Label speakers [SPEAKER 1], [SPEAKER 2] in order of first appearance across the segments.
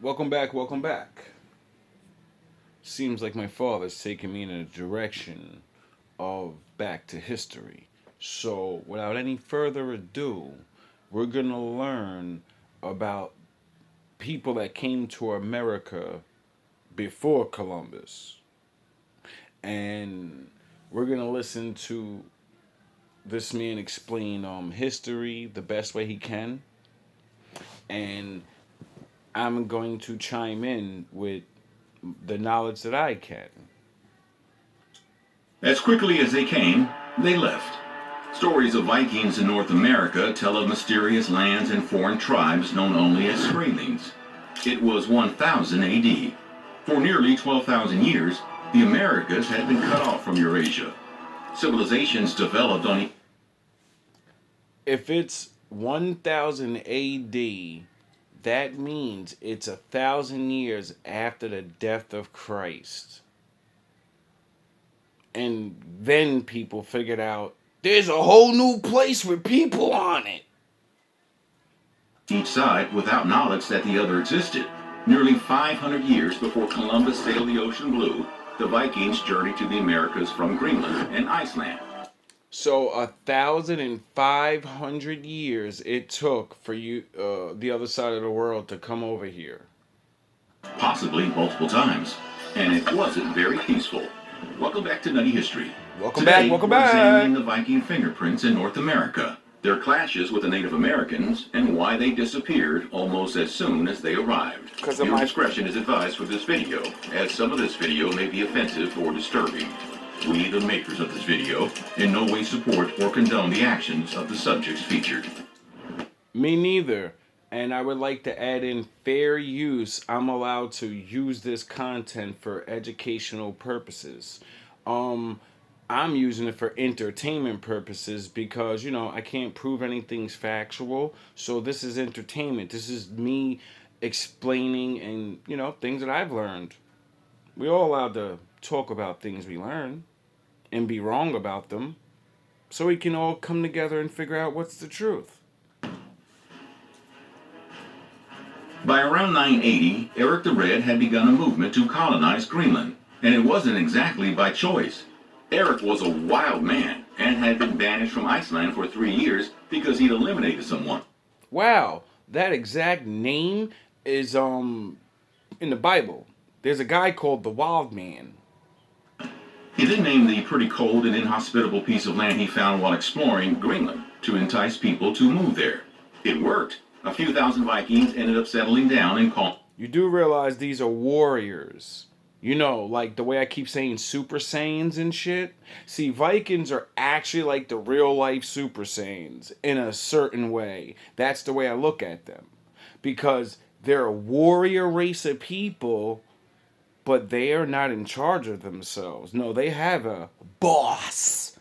[SPEAKER 1] Welcome back, welcome back. Seems like my father's taking me in a direction of back to history. So, without any further ado, we're going to learn about people that came to America before Columbus. And we're going to listen to this man explain history the best way he can. And I'm going to chime in with the knowledge that I can.
[SPEAKER 2] As quickly as they came, they left. Stories of Vikings in North America tell of mysterious lands and foreign tribes known only as Skraelings. It was 1000 AD. For nearly 12,000 years, the Americas had been cut off from Eurasia. Civilizations developed on.
[SPEAKER 1] If it's 1000 AD, that means it's 1,000 years after the death of Christ. And then people figured out there's a whole new place with people on it.
[SPEAKER 2] Each side without knowledge that the other existed. Nearly 500 years before Columbus sailed the ocean blue, the Vikings journeyed to the Americas from Greenland and Iceland.
[SPEAKER 1] So 1,500 years it took for you, the other side of the world, to come over here.
[SPEAKER 2] Possibly multiple times. And it wasn't very peaceful. Welcome back to Nutty History.
[SPEAKER 1] Welcome
[SPEAKER 2] Today,
[SPEAKER 1] back, welcome
[SPEAKER 2] we're examining
[SPEAKER 1] back.
[SPEAKER 2] the Viking fingerprints in North America, their clashes with the Native Americans, and why they disappeared almost as soon as they arrived.
[SPEAKER 1] Because of
[SPEAKER 2] Your
[SPEAKER 1] my
[SPEAKER 2] discretion is advised for this video, as some of this video may be offensive or disturbing. We, the makers of this video, in no way support or condone the actions of the subjects featured.
[SPEAKER 1] Me neither. And I would like to add in fair use. I'm allowed to use this content for educational purposes. I'm using it for entertainment purposes because, I can't prove anything's factual. So this is entertainment. This is me explaining and, things that I've learned. We're all allowed to talk about things we learn and be wrong about them so we can all come together and figure out what's the truth.
[SPEAKER 2] By around 980, Eric the Red had begun a movement to colonize Greenland, and it wasn't exactly by choice. Eric was a wild man and had been banished from Iceland for 3 years because he'd eliminated someone.
[SPEAKER 1] Wow, that exact name is in the Bible. There's a guy called the Wild Man.
[SPEAKER 2] He then named the pretty cold and inhospitable piece of land he found while exploring Greenland to entice people to move there. It worked. A few thousand Vikings ended up settling down and calling.
[SPEAKER 1] You do realize these are warriors. Like the way I keep saying Super Saiyans and shit. See, Vikings are actually like the real life Super Saiyans in a certain way. That's the way I look at them. Because they're a warrior race of people, but they are not in charge of themselves. No, they have a boss.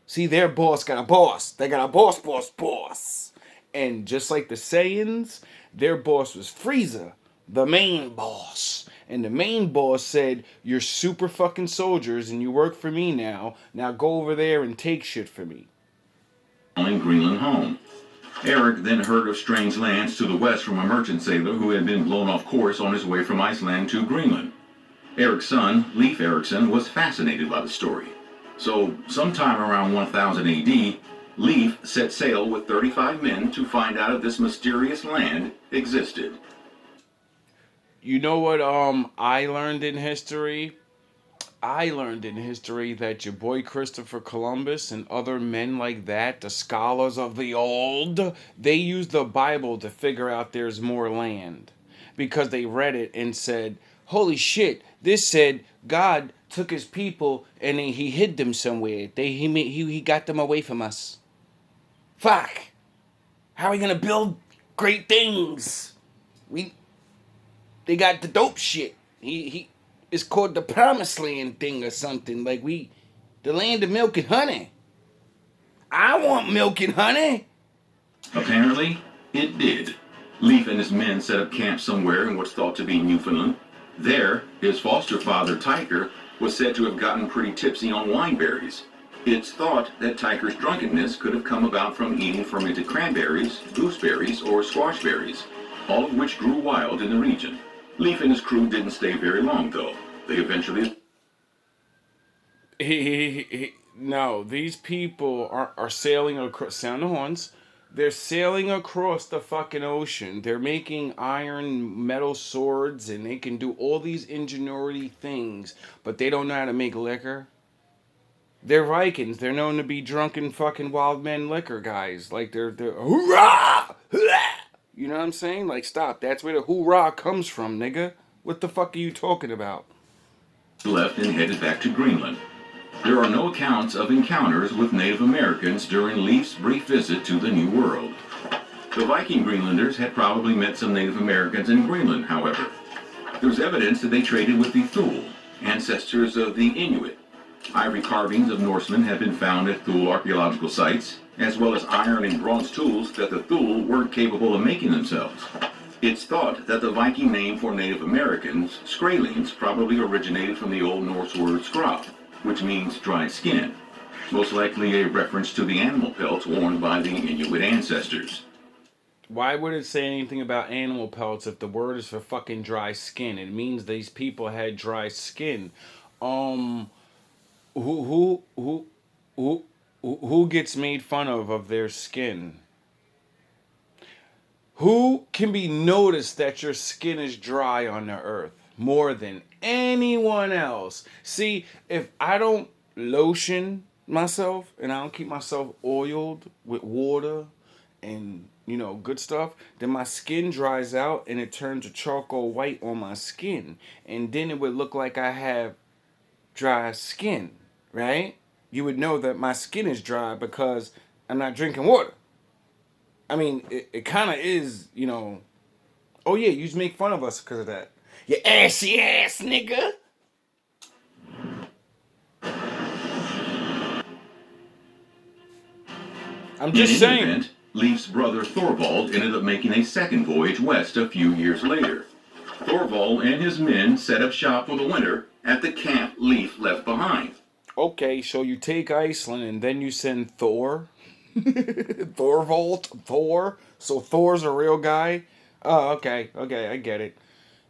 [SPEAKER 1] See, their boss got a boss. They got a boss. And just like the Saiyans, their boss was Frieza, the main boss. And the main boss said, "You're super fucking soldiers and you work for me now. Now go over there and take shit for me."
[SPEAKER 2] Greenland home. Eric then heard of strange lands to the west from a merchant sailor who had been blown off course on his way from Iceland to Greenland. Eric's son, Leif Erikson, was fascinated by the story. So, sometime around 1000 AD, Leif set sail with 35 men to find out if this mysterious land existed.
[SPEAKER 1] You know what I learned in history? I learned in history that your boy Christopher Columbus and other men like that, the scholars of the old, they used the Bible to figure out there's more land. Because they read it and said, "Holy shit, this said God took his people and he hid them somewhere. He got them away from us. Fuck. How are we gonna build great things? They got the dope shit. It's called the Promised Land thing or something. Like the land of milk and honey. I want milk and honey."
[SPEAKER 2] Apparently, it did. Leif and his men set up camp somewhere in what's thought to be Newfoundland. There, his foster father, Tyker, was said to have gotten pretty tipsy on wineberries. It's thought that Tyker's drunkenness could have come about from eating fermented cranberries, gooseberries, or squash berries, all of which grew wild in the region. Leif and his crew didn't stay very long, though. They eventually
[SPEAKER 1] No, these people are sailing across. Sound the horns. They're sailing across the fucking ocean. They're making iron metal swords and they can do all these ingenuity things, but they don't know how to make liquor. They're Vikings. They're known to be drunken fucking wild men liquor guys. Like they're hoorah! You know what I'm saying? Like stop. That's where the hoorah comes from, nigga. What the fuck are you talking about?
[SPEAKER 2] left and headed back to Greenland. There are no accounts of encounters with Native Americans during Leif's brief visit to the New World. The Viking Greenlanders had probably met some Native Americans in Greenland, however. There's evidence that they traded with the Thule, ancestors of the Inuit. Ivory carvings of Norsemen have been found at Thule archaeological sites, as well as iron and bronze tools that the Thule weren't capable of making themselves. It's thought that the Viking name for Native Americans, Skraelings, probably originated from the Old Norse word skrap, which means dried skin, most likely a reference to the animal pelts worn by the Inuit ancestors.
[SPEAKER 1] Why would it say anything about animal pelts if the word is for fucking dry skin? It means these people had dry skin. Um, who who who who who gets made fun of their skin? Who can be noticed that your skin is dry on the earth more than anyone else? See, if I don't lotion myself and I don't keep myself oiled with water and good stuff, then my skin dries out and it turns a charcoal white on my skin, and then it would look like I have dry skin, right? You would know that my skin is dry because I'm not drinking water. I mean, it kind of is. Oh yeah, you just make fun of us because of that. You assy ass nigga. I'm
[SPEAKER 2] In
[SPEAKER 1] just
[SPEAKER 2] any
[SPEAKER 1] saying.
[SPEAKER 2] event, Leif's brother Thorvald ended up making a second voyage west a few years later. Thorvald and his men set up shop for the winter at the camp Leif left behind.
[SPEAKER 1] Okay, so you take Iceland and then you send Thor, Thorvald, Thor. So Thor's a real guy. Oh, okay, I get it.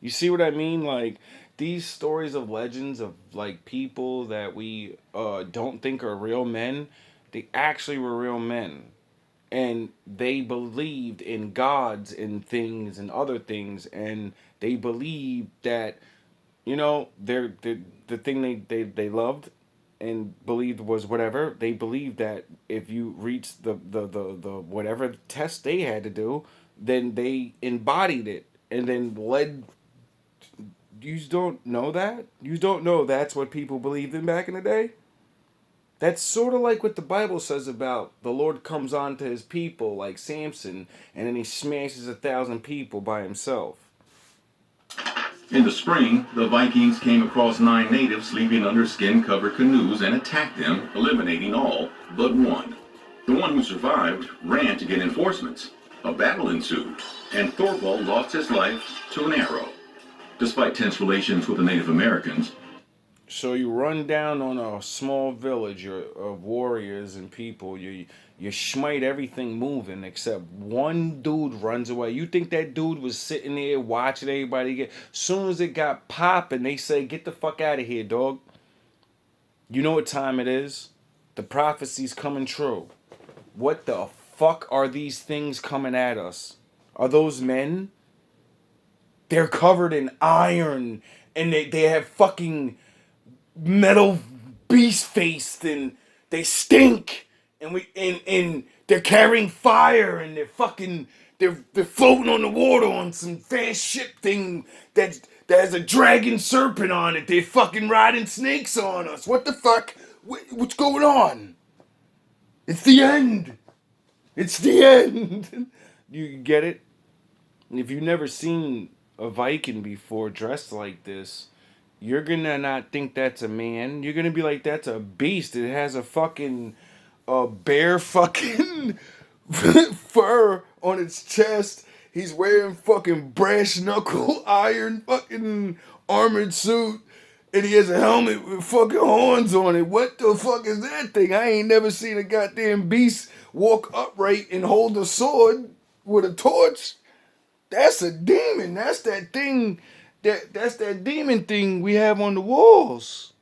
[SPEAKER 1] You see what I mean? Like these stories of legends of like people that we don't think are real men, they actually were real men, and they believed in gods and things and other things, and they believed that the thing they loved and believed was whatever. They believed that if you reached the whatever test they had to do, then they embodied it and then led. You don't know that? You don't know that's what people believed in back in the day? That's sort of like what the Bible says about the Lord comes on to his people, like Samson, and then he smashes 1,000 people by himself.
[SPEAKER 2] In the spring, the Vikings came across 9 natives sleeping under skin-covered canoes and attacked them, eliminating all but one. The one who survived ran to get reinforcements. A battle ensued, and Thorvald lost his life to an arrow. Despite tense relations with the Native Americans,
[SPEAKER 1] So you run down on a small village of warriors and people. You smite everything moving except one dude runs away. You think that dude was sitting there watching everybody get? Soon as it got popping, they say, "Get the fuck out of here, dog." You know what time it is? The prophecy's coming true. What the fuck are these things coming at us? Are those men? They're covered in iron and they have fucking metal beast faced and they stink and they're carrying fire and they're floating on the water on some fast ship thing that has a dragon serpent on it. They're fucking riding snakes on us. What the fuck? What's going on? It's the end. It's the end. You get it? If you've never seen a Viking before dressed like this, you're gonna not think that's a man. You're gonna be like, that's a beast. It has a fucking bear fucking fur on its chest. He's wearing fucking brass knuckle iron fucking armored suit. And he has a helmet with fucking horns on it. What the fuck is that thing? I ain't never seen a goddamn beast walk upright and hold a sword with a torch. That's a demon. That's that thing That's that demon thing we have on the walls.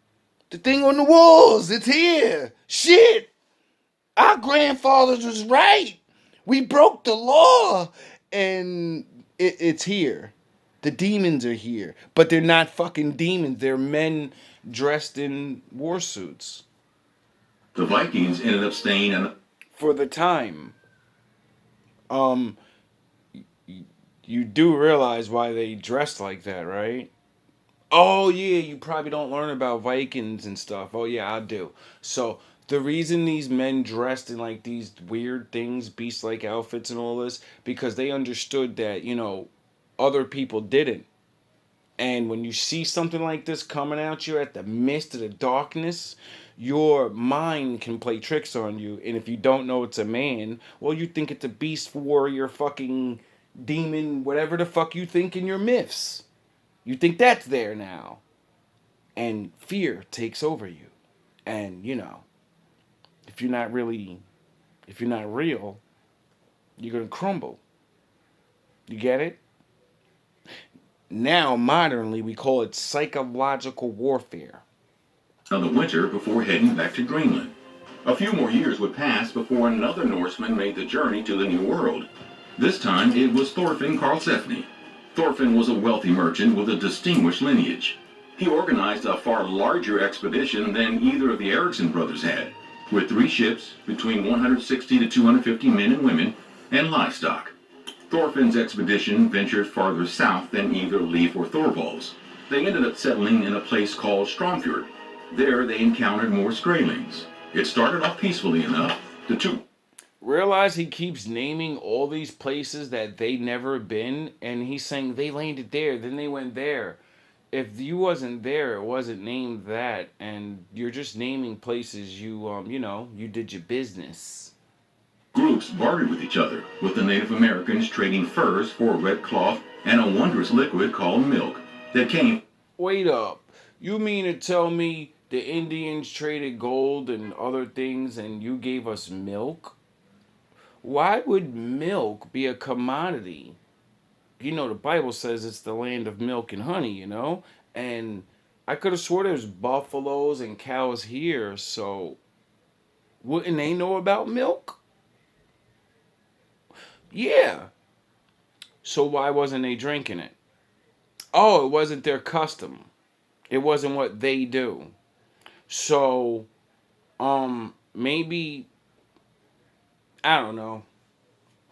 [SPEAKER 1] The thing on the walls, it's here. Shit. Our grandfathers was right. We broke the law. And it's here. The demons are here. But they're not fucking demons. They're men dressed in war suits.
[SPEAKER 2] The Vikings ended up staying in.
[SPEAKER 1] For the time. Um, you do realize why they dressed like that, right? Oh yeah, you probably don't learn about Vikings and stuff. Oh yeah, I do. So the reason these men dressed in like these weird things, beast-like outfits and all this, because they understood that, other people didn't. And when you see something like this coming at you at the midst of the darkness, your mind can play tricks on you. And if you don't know it's a man, well, you think it's a beast warrior, fucking demon, whatever the fuck you think in your myths. You think that's there now. And fear takes over you. And, if you're not really, if you're not real, you're going to crumble. You get it? Now, modernly, we call it psychological warfare.
[SPEAKER 2] Of the winter before heading back to Greenland. A few more years would pass before another Norseman made the journey to the New World. This time it was Thorfinn Karlsefni. Thorfinn was a wealthy merchant with a distinguished lineage. He organized a far larger expedition than either of the Ericsson brothers had, with 3 ships, between 160 to 250 men and women, and livestock. Thorfinn's expedition ventured farther south than either Leif or Thorvald's. They ended up settling in a place called Stromfjord. There they encountered more Skraelings. It started off peacefully enough. The two
[SPEAKER 1] Realize he keeps naming all these places that they never been, and he's saying they landed there, then they went there. If you wasn't there, it wasn't named that, and you're just naming places you did your business.
[SPEAKER 2] groups bartered with each other, with the Native Americans trading furs for red cloth and a wondrous liquid called milk that came.
[SPEAKER 1] Wait up. You mean to tell me the Indians traded gold and other things and you gave us milk? Why would milk be a commodity? The Bible says it's the land of milk and honey. And I could have swore there's buffaloes and cows here, so wouldn't they know about milk? Yeah. So why wasn't they drinking it? Oh, it wasn't their custom. It wasn't what they do. So, maybe, I don't know.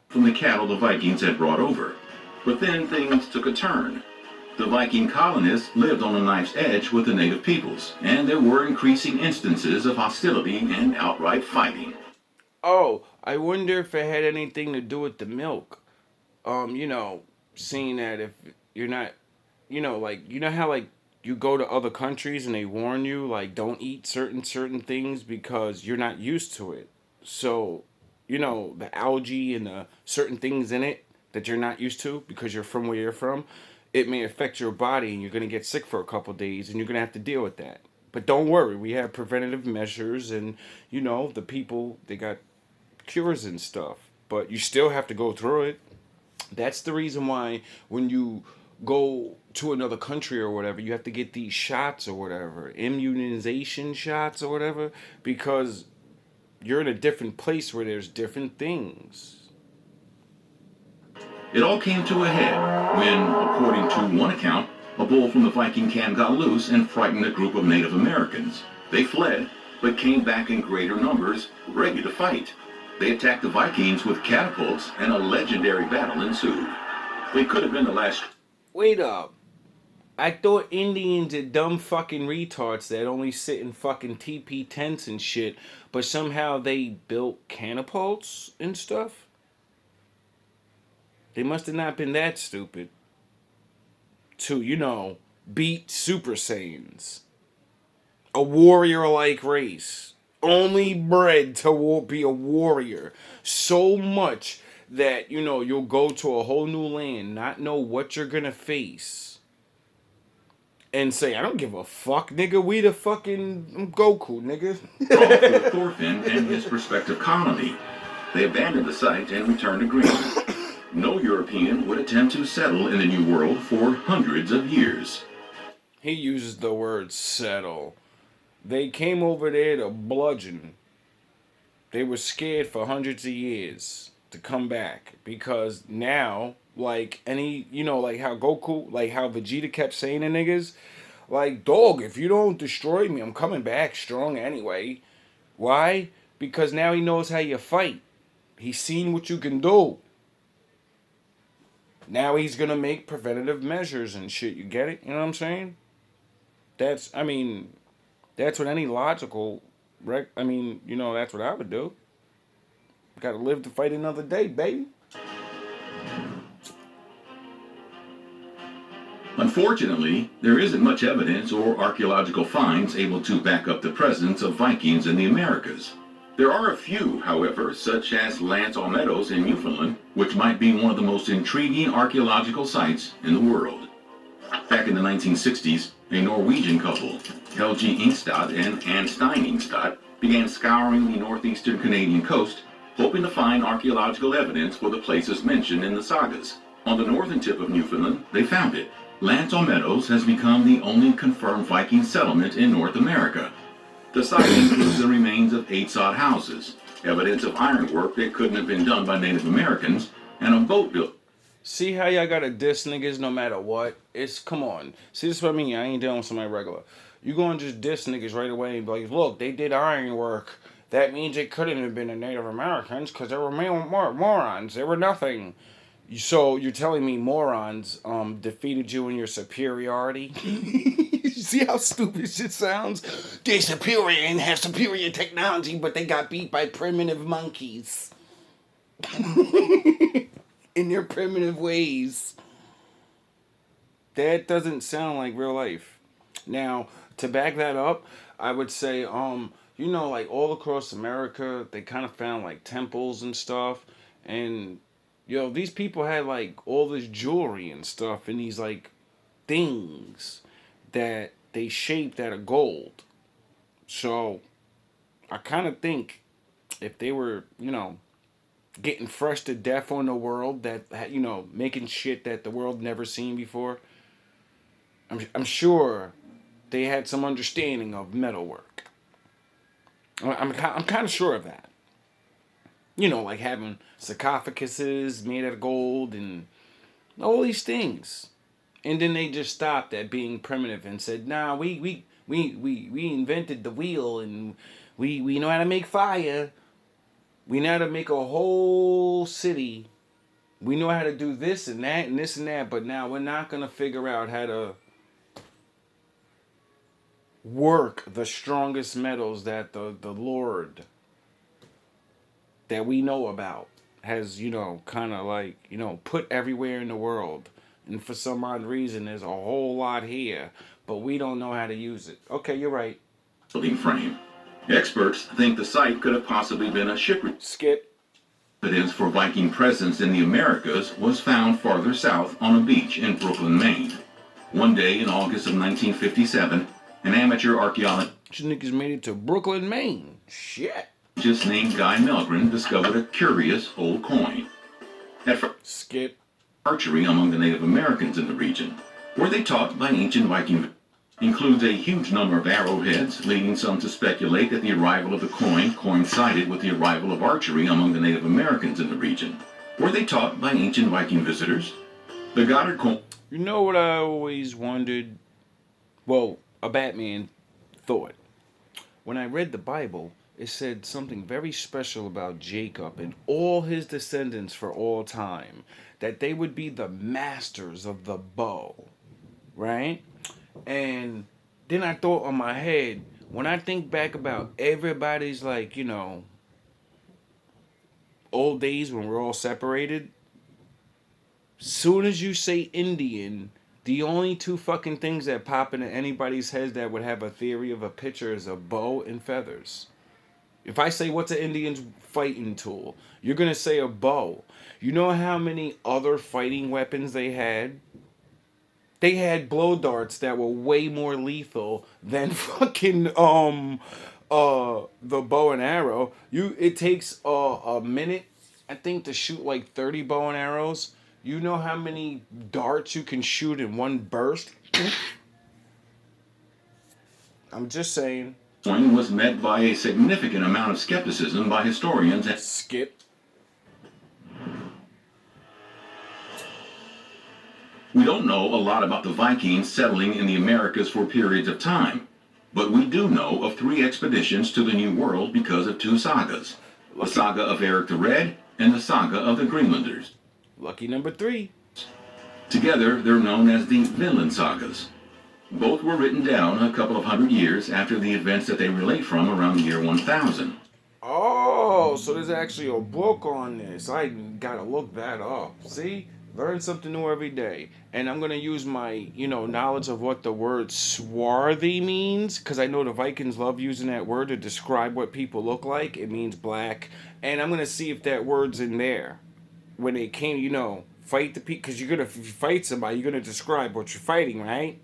[SPEAKER 2] From the cattle the Vikings had brought over. But then things took a turn. The Viking colonists lived on a knife's edge with the native peoples, and there were increasing instances of hostility and outright fighting.
[SPEAKER 1] Oh, I wonder if it had anything to do with the milk. Seeing that if you're not, like, how, like, you go to other countries and they warn you, like, don't eat certain things because you're not used to it. So, the algae and the certain things in it that you're not used to because you're from where you're from, it may affect your body and you're going to get sick for a couple days and you're going to have to deal with that. But don't worry, we have preventative measures and, the people, they got cures and stuff. But you still have to go through it. That's the reason why when you go to another country or whatever, you have to get these shots or whatever, immunization shots or whatever, because you're in a different place where there's different things.
[SPEAKER 2] It all came to a head when, according to one account, a bull from the Viking camp got loose and frightened a group of Native Americans. They fled, but came back in greater numbers, ready to fight. They attacked the Vikings with catapults, and a legendary battle ensued. It could have been the last.
[SPEAKER 1] Wait up. I thought Indians are dumb fucking retards that only sit in fucking TP tents and shit, but somehow they built catapults and stuff? They must have not been that stupid to, beat Super Saiyans. A warrior-like race. Only bred to be a warrior. So much that, you'll go to a whole new land, not know what you're gonna face. And say, I don't give a fuck, nigga. We the fucking Goku, nigga.
[SPEAKER 2] Called for Thorfinn and his prospective colony. They abandoned the site and returned to Greenland. No European would attempt to settle in the New World for hundreds of years.
[SPEAKER 1] He uses the word settle. They came over there to bludgeon. They were scared for hundreds of years to come back because now, like any, like how Goku, like how Vegeta kept saying to niggas, like, dog, if you don't destroy me, I'm coming back strong anyway. Why? Because now he knows how you fight. He's seen what you can do. Now he's gonna make preventative measures and shit. You get it? You know what I'm saying? I mean, that's what any logical, that's what I would do. Got to live to fight another day, baby.
[SPEAKER 2] Unfortunately, there isn't much evidence or archaeological finds able to back up the presence of Vikings in the Americas. There are a few, however, such as Lance Meadows in Newfoundland, which might be one of the most intriguing archaeological sites in the world. Back in the 1960s, a Norwegian couple, Helge Ingstad and Anne Stein Ingstad, began scouring the northeastern Canadian coast, hoping to find archaeological evidence for the places mentioned in the sagas. On the northern tip of Newfoundland, they found it. Lance Meadows has become the only confirmed Viking settlement in North America. The site includes the remains of 8 sod houses, evidence of ironwork that couldn't have been done by Native Americans, and a boat built.
[SPEAKER 1] See how y'all gotta diss niggas no matter what? Come on. See, this is what I mean. I ain't dealing with somebody regular. You gonna just diss niggas right away and be like, look, they did ironwork. That means it couldn't have been the Native Americans because they were morons. They were nothing. So you're telling me morons defeated you in your superiority? You see how stupid shit sounds? They're superior and have superior technology, but they got beat by primitive monkeys. In their primitive ways. That doesn't sound like real life. Now, to back that up, I would say, like all across America, they kind of found like temples and stuff. And, these people had like all this jewelry and stuff and these like things that they shaped out of gold. So, I kind of think if they were, getting fresh to death on the world, that making shit that the world never seen before, I'm sure they had some understanding of metalwork. I'm kind of sure of that. Like having sarcophaguses made out of gold and all these things. And then they just stopped at being primitive and said, "Nah, we invented the wheel and we know how to make fire. We know how to make a whole city. We know how to do this and that and this and that, but now we're not going to figure out how to work the strongest metals that the Lord that we know about has, kind of like, put everywhere in the world. And for some odd reason, there's a whole lot here, but we don't know how to use it." Okay, you're right.
[SPEAKER 2] Frame. Experts think the site could have possibly been a shipwreck.
[SPEAKER 1] Skip.
[SPEAKER 2] Evidence for Viking presence in the Americas was found farther south on a beach in Brooklyn, Maine. One day in August of 1957, an amateur archaeologist
[SPEAKER 1] Niggas made it to Brooklyn, Maine. Shit.
[SPEAKER 2] Named Guy Melgren discovered a curious old coin. At first,
[SPEAKER 1] Skip.
[SPEAKER 2] archery among the Native Americans in the region, were they taught by ancient Viking, includes a huge number of arrowheads, leading some to speculate that the arrival of the coin coincided with the arrival of archery among the Native Americans in the region. Were they taught by ancient Viking visitors? The Goddard coin.
[SPEAKER 1] You know what I always wondered? Well, a Batman thought. When I read the Bible, it said something very special about Jacob and all his descendants for all time. That they would be the masters of the bow. Right? And then I thought on my head, when I think back about everybody's like, old days when we're all separated, soon as you say Indian, the only two fucking things that pop into anybody's head that would have a theory of a picture is a bow and feathers. If I say what's an Indian's fighting tool, you're going to say a bow. You know how many other fighting weapons they had? They had blow darts that were way more lethal than fucking the bow and arrow. It takes a minute I think to shoot like 30 bow and arrows, you know how many darts you can shoot in one burst? I'm just saying.
[SPEAKER 2] Point was met by a significant amount of skepticism by historians.
[SPEAKER 1] Skip.
[SPEAKER 2] We don't know a lot about the Vikings settling in the Americas for periods of time, but we do know of 3 expeditions to the New World because of 2 sagas. The saga of Eric the Red and the saga of the Greenlanders.
[SPEAKER 1] Lucky number 3.
[SPEAKER 2] Together, they're known as the Vinland sagas. Both were written down a couple of hundred years after the events that they relate from around the year 1000.
[SPEAKER 1] Oh, so there's actually a book on this. I gotta look that up. See? Learn something new every day. And I'm gonna use my, knowledge of what the word swarthy means, because I know the Vikings love using that word to describe what people look like. It means black. And I'm gonna see if that word's in there. When they came, fight the people, because if you fight somebody, you're gonna describe what you're fighting, right?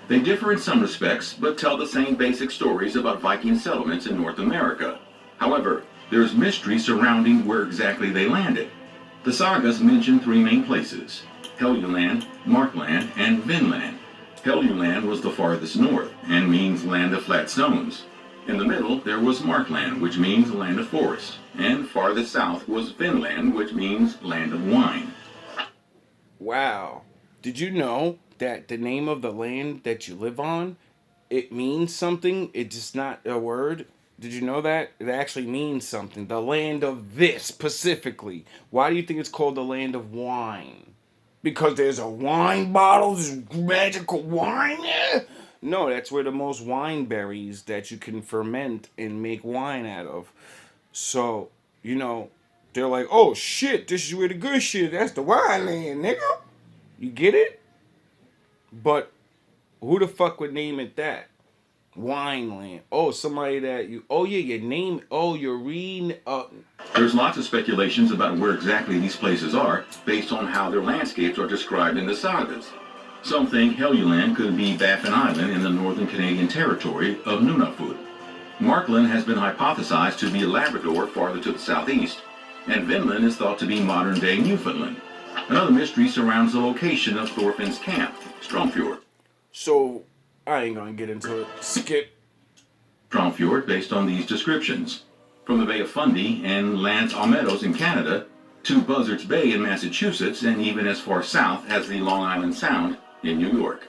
[SPEAKER 2] They differ in some respects, but tell the same basic stories about Viking settlements in North America. However, there's mystery surrounding where exactly they landed. The sagas mention 3 main places: Helluland, Markland, and Vinland. Helluland was the farthest north, and means land of flat stones. In the middle, there was Markland, which means land of forest, and farthest south was Vinland, which means land of wine.
[SPEAKER 1] Wow. Did you know that the name of the land that you live on, it means something? It's just not a word. Did you know that? It actually means something. The land of this specifically. Why do you think it's called the land of wine? Because there's a wine bottle, there's magical wine there? No, that's where the most wine berries that you can ferment and make wine out of. So, they're like, oh shit, this is where the good shit is. That's the wine land, nigga. You get it? But who the fuck would name it that? Wineland. Oh, somebody that you. Oh yeah, your name. Oh, you're reading.
[SPEAKER 2] There's lots of speculations about where exactly these places are, based on how their landscapes are described in the sagas. Some think Helluland could be Baffin Island in the northern Canadian territory of Nunavut. Markland has been hypothesized to be Labrador farther to the southeast, and Vinland is thought to be modern-day Newfoundland. Another mystery surrounds the location of Thorfinn's camp, Stromfjord.
[SPEAKER 1] So, I ain't gonna get into it. Skip.
[SPEAKER 2] Stromfjord, based on these descriptions. From the Bay of Fundy and L'Anse aux Meadows in Canada to Buzzards Bay in Massachusetts, and even as far south as the Long Island Sound in New York.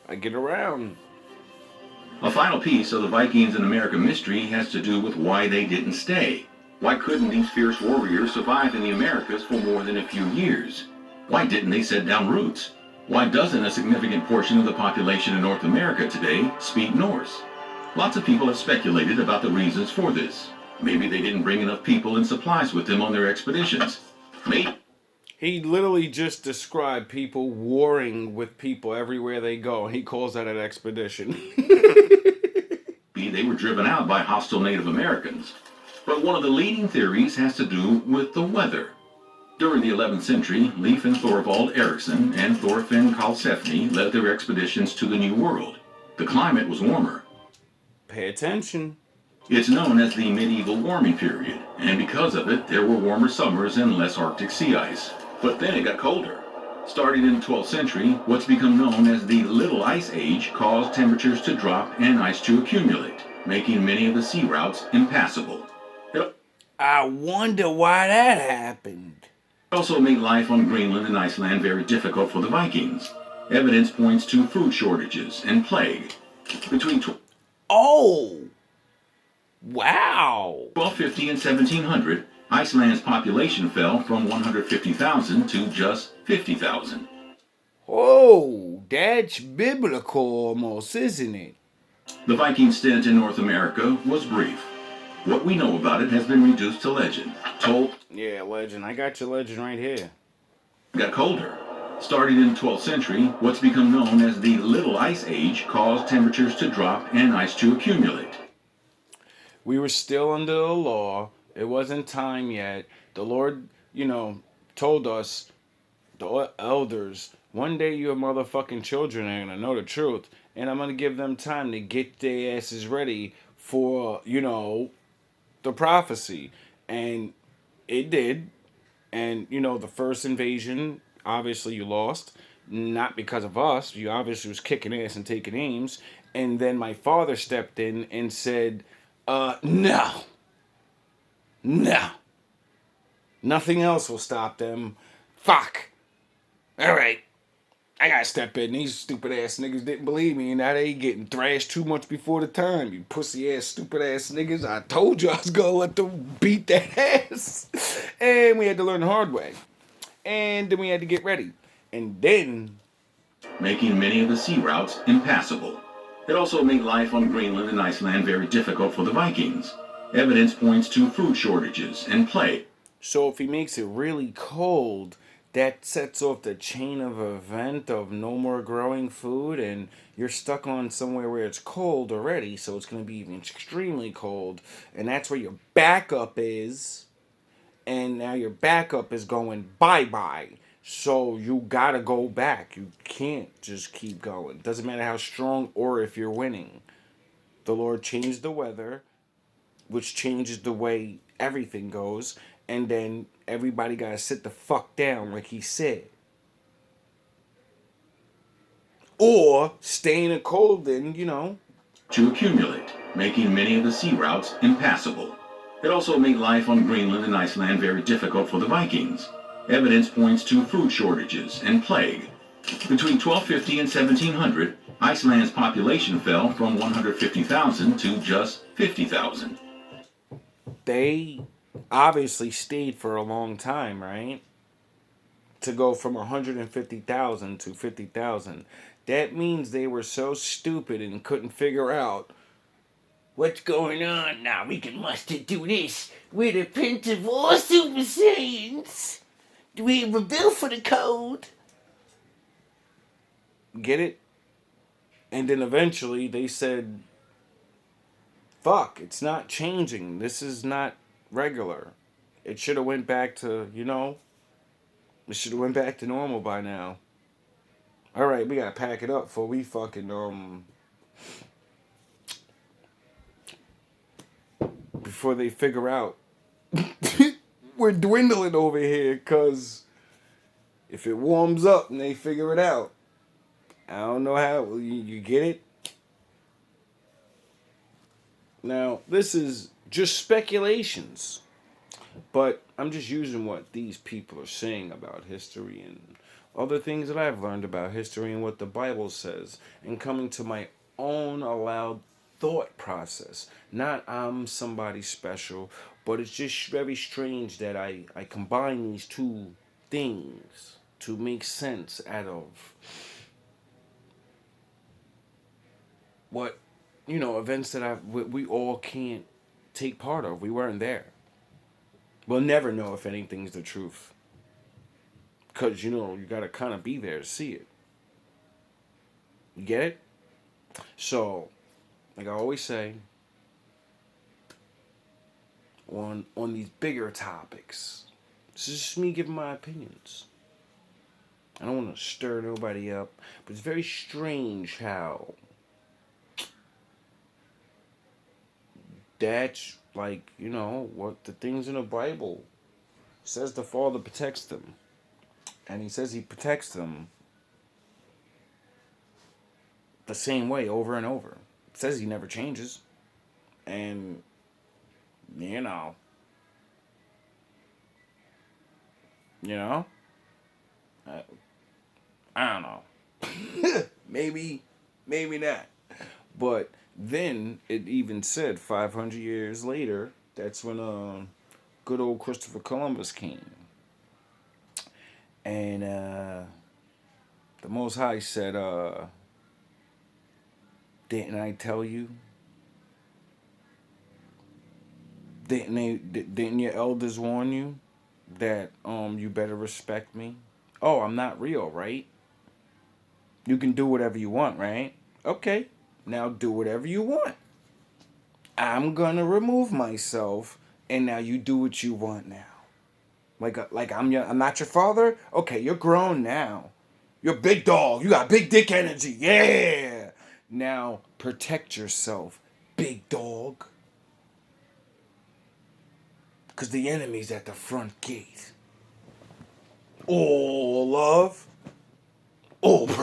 [SPEAKER 1] I get around.
[SPEAKER 2] A final piece of the Vikings in America mystery has to do with why they didn't stay. Why couldn't these fierce warriors survive in the Americas for more than a few years? Why didn't they set down roots? Why doesn't a significant portion of the population in North America today speak Norse? Lots of people have speculated about the reasons for this. Maybe they didn't bring enough people and supplies with them on their expeditions. Maybe
[SPEAKER 1] He literally just described people warring with people everywhere they go. He calls that an expedition.
[SPEAKER 2] they were driven out by hostile Native Americans. But one of the leading theories has to do with the weather. During the 11th century, Leif and Thorvald Eriksson and Thorfinn Karlsefni led their expeditions to the New World. The climate was warmer.
[SPEAKER 1] Pay attention.
[SPEAKER 2] It's known as the medieval warming period, and because of it, there were warmer summers and less Arctic sea ice. But then it got colder. Starting in the 12th century, what's become known as the Little Ice Age caused temperatures to drop and ice to accumulate, making many of the sea routes impassable.
[SPEAKER 1] I wonder why that happened.
[SPEAKER 2] It also made life on Greenland and Iceland very difficult for the Vikings. Evidence points to food shortages and plague. Between
[SPEAKER 1] Oh! Wow!
[SPEAKER 2] 1250 and 1700, Iceland's population fell from 150,000 to just 50,000.
[SPEAKER 1] Oh, that's biblical almost, isn't it?
[SPEAKER 2] The Viking stint in North America was brief. What we know about it has been reduced to legend.
[SPEAKER 1] Yeah, legend. I got your legend right here.
[SPEAKER 2] Got colder. Starting in the 12th century, what's become known as the Little Ice Age caused temperatures to drop and ice to accumulate.
[SPEAKER 1] We were still under the law. It wasn't time yet. The Lord, told us, the elders, one day your motherfucking children are going to know the truth. And I'm going to give them time to get their asses ready for, the prophecy. And it did. And, the first invasion, obviously you lost. Not because of us. You obviously was kicking ass and taking aims. And then my father stepped in and said, no, no. Nothing else will stop them. Fuck. All right. I gotta step in. These stupid ass niggas didn't believe me, and now they getting thrashed too much before the time. You pussy ass, stupid ass niggas. I told you I was gonna let them beat that ass. And we had to learn the hard way. And then we had to get ready. And then,
[SPEAKER 2] making many of the sea routes impassable. It also made life on Greenland and Iceland very difficult for the Vikings. Evidence points to food shortages and plague.
[SPEAKER 1] so if he makes it really cold, that sets off the chain of event of no more growing food, and you're stuck on somewhere where it's cold already, so it's going to be even extremely cold, and that's where your backup is, and now your backup is going bye-bye. So you gotta go back. You can't just keep going. Doesn't matter how strong or if you're winning. The Lord changed the weather, which changes the way everything goes, and then everybody gotta sit the fuck down, like he said. Or stay in the cold, then,
[SPEAKER 2] To accumulate, making many of the sea routes impassable. It also made life on Greenland and Iceland very difficult for the Vikings. Evidence points to food shortages and plague. Between 1250 and 1700, Iceland's population fell from 150,000 to just 50,000.
[SPEAKER 1] they obviously stayed for a long time, right? To go from 150,000 to 50,000. That means they were so stupid and couldn't figure out what's going on. Now we can muster do this. We're the prince of all Super Saiyans. We were built for the code. Get it? And then eventually they said, fuck, it's not changing. This is not regular. It should have went back to, it should have went back to normal by now. All right, we gotta pack it up before we fucking before they figure out we're dwindling over here. Cause if it warms up and they figure it out, I don't know how you get it. Now this is just speculations, but I'm just using what these people are saying about history and other things that I've learned about history and what the Bible says, and coming to my own allowed thought process. Not I'm somebody special, but it's just very strange that I combine these two things to make sense out of what, events that we all can't take part of. We weren't there. We'll never know if anything's the truth. Because, you gotta kind of be there to see it. You get it? So, like I always say, on these bigger topics, this is just me giving my opinions. I don't want to stir nobody up, but it's very strange how that's like, what the things in the Bible says the Father protects them. And he says he protects them the same way over and over. It says he never changes. And, you know, you know, I, I don't know. maybe not. But then it even said 500 years later, that's when good old Christopher Columbus came. And the Most High said, didn't I tell you? Didn't your elders warn you that you better respect me? Oh, I'm not real, right? You can do whatever you want, right? Okay, now do whatever you want. I'm gonna remove myself, and now you do what you want now. Like I'm not your father. Okay, you're grown now. You're a big dog. You got big dick energy. Yeah. Now protect yourself, big dog. Because the enemy's at the front gate. Oh, love. Oh,